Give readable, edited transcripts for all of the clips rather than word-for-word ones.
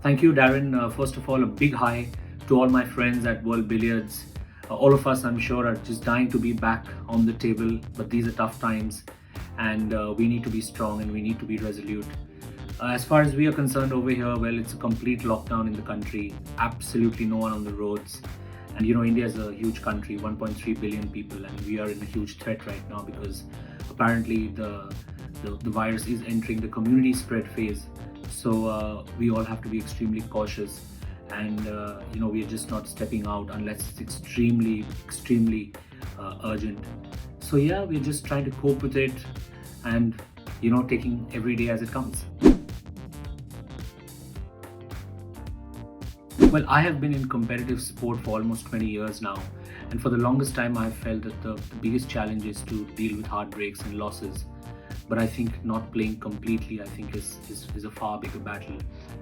Thank you, Darren. First of all, a big hi to all my friends at World Billiards. All of us, I'm sure, are just dying to be back on the table, but these are tough times and we need to be strong and we need to be resolute. As far as we are concerned over here, well, it's a complete lockdown in the country, absolutely no one on the roads. And India is a huge country, 1.3 billion people, and we are in a huge threat right now because apparently the virus is entering the community spread phase. So we all have to be extremely cautious, and we are just not stepping out unless it's extremely urgent. So yeah, we're just trying to cope with it and taking every day as it comes. Well, I have been in competitive sport for almost 20 years now, and for the longest time I've felt that the biggest challenge is to deal with heartbreaks and losses. But I think not playing completely, I think, is a far bigger battle.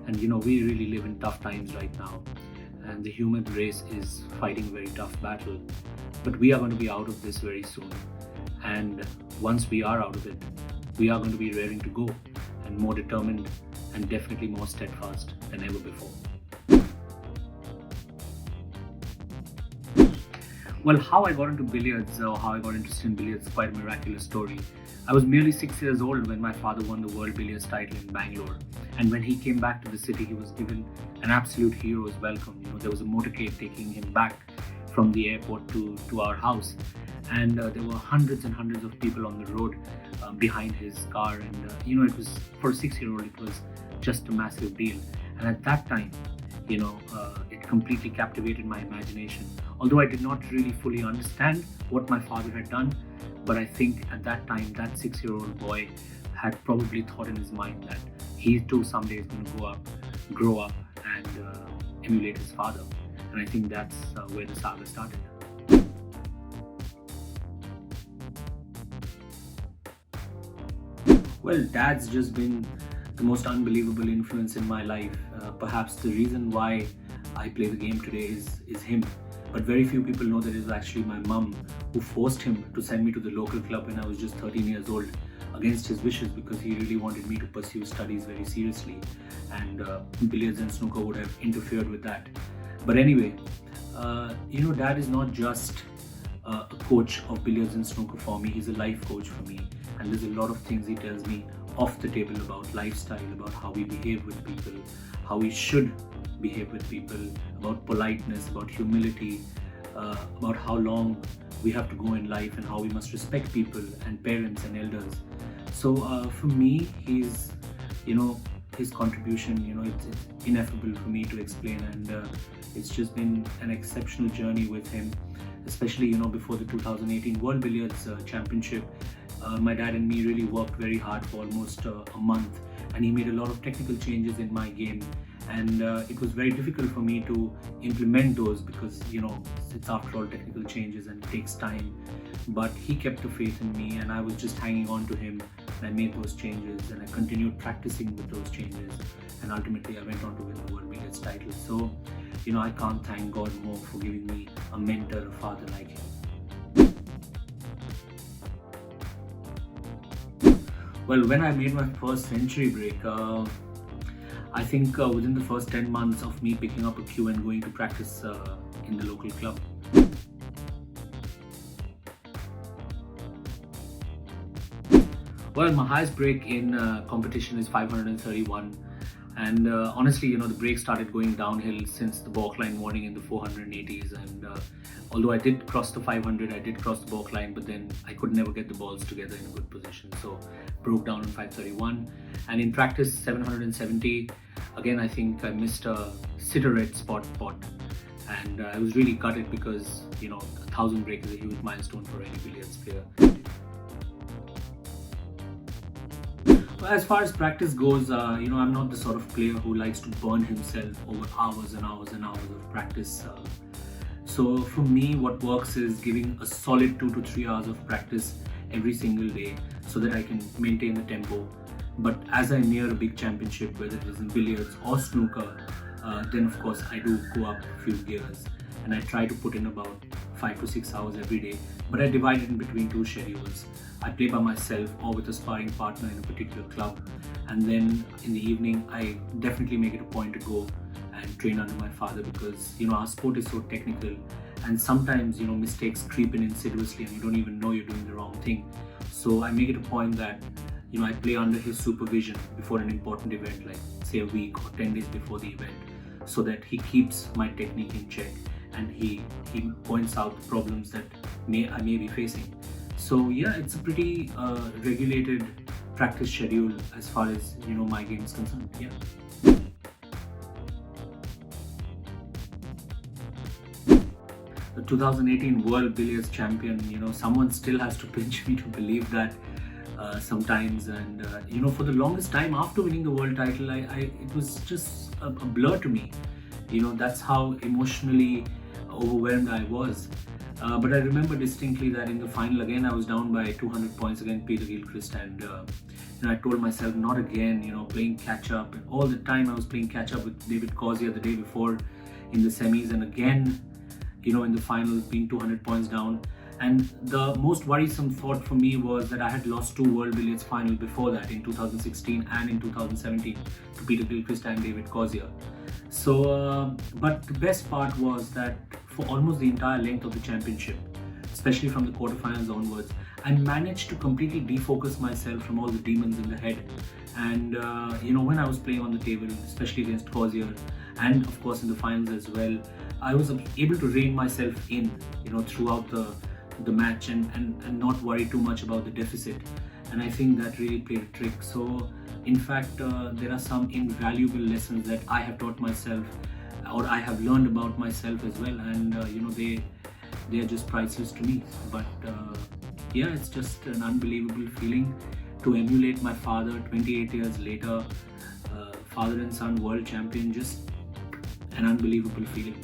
And we really live in tough times right now, and the human race is fighting a very tough battle. But we are going to be out of this very soon, and once we are out of it, we are going to be raring to go and more determined and definitely more steadfast than ever before. Well, how I got into billiards, or how I got interested in billiards, is quite a miraculous story. I was merely 6 years old when my father won the World Billiards title in Bangalore. And when he came back to the city, he was given an absolute hero's welcome. There was a motorcade taking him back from the airport to our house. And there were hundreds and hundreds of people on the road behind his car. And, it was, for a 6-year-old, it was just a massive deal. And at that time, it completely captivated my imagination. Although I did not really fully understand what my father had done, but I think at that time, that 6-year-old boy had probably thought in his mind that he too someday is going to grow up and emulate his father. And I think that's where the saga started. Well, Dad's just been the most unbelievable influence in my life. Perhaps the reason why I play the game today is him. But very few people know that it was actually my mum who forced him to send me to the local club when I was just 13 years old, against his wishes, because he really wanted me to pursue studies very seriously, and billiards and snooker would have interfered with that. But anyway, Dad is not just a coach of billiards and snooker for me, he's a life coach for me, and there's a lot of things he tells me off the table about lifestyle, about how we behave with people, how we should behave with people, about politeness, about humility, about how long we have to go in life and how we must respect people and parents and elders. So for me, his contribution, it's ineffable for me to explain, and it's just been an exceptional journey with him, especially before the 2018 World Billiards Championship. My dad and me really worked very hard for almost a month, and he made a lot of technical changes in my game, and it was very difficult for me to implement those because it's after all technical changes and it takes time. But he kept the faith in me, and I was just hanging on to him, and I made those changes and I continued practicing with those changes, and ultimately I went on to win the World Billiards title. So I can't thank God more for giving me a mentor, a father like him. Well, when I made my first century break, I think within the first 10 months of me picking up a cue and going to practice in the local club. Well, my highest break in competition is 531, and honestly, the break started going downhill since the balk line warning in the 480s, and although I did cross the 500, I did cross the balk line, but then I could never get the balls together in a good position, so broke down on 531. And in practice, 770, again I think I missed a sitter-red spot, and I was really gutted because 1,000 break is a huge milestone for any billiards player. Well, as far as practice goes, I'm not the sort of player who likes to burn himself over hours and hours and hours of practice. So for me, what works is giving a solid 2 to 3 hours of practice every single day so that I can maintain the tempo. But as I near a big championship, whether it is in billiards or snooker, then of course I do go up a few gears, and I try to put in about 5 to 6 hours every day, but I divide it in between 2 schedules. I play by myself or with a sparring partner in a particular club, And then in the evening, I definitely make it a point to go and train under my father, because our sport is so technical, and sometimes mistakes creep in insidiously and you don't even know you're doing the wrong thing. So I make it a point that I play under his supervision before an important event, like say a week or 10 days before the event, so that he keeps my technique in check and he points out the problems that I may be facing. So yeah, it's a pretty regulated practice schedule as far as my game is concerned. Yeah. The 2018 World Billiards Champion, someone still has to pinch me to believe that sometimes, and for the longest time after winning the world title, it was just a blur to me. That's how emotionally overwhelmed I was. But I remember distinctly that in the final again I was down by 200 points against Peter Gilchrist, and I told myself, not again, playing catch up. And all the time I was playing catch up with David Cozier the day before in the semis, and again in the finals being 200 points down. And the most worrisome thought for me was that I had lost 2 World Billiards final before that, in 2016 and in 2017, to Peter Gilchrist and David Cozier. So, but the best part was that for almost the entire length of the championship, especially from the quarterfinals onwards, I managed to completely defocus myself from all the demons in the head. And when I was playing on the table, especially against Cozier, and of course in the finals as well, I was able to rein myself in, throughout the match, and not worry too much about the deficit. And I think that really played a trick. So in fact, there are some invaluable lessons that I have taught myself, or I have learned about myself as well, and they are just priceless to me. But yeah, it's just an unbelievable feeling to emulate my father 28 years later, father and son world champion. Just an unbelievable feeling.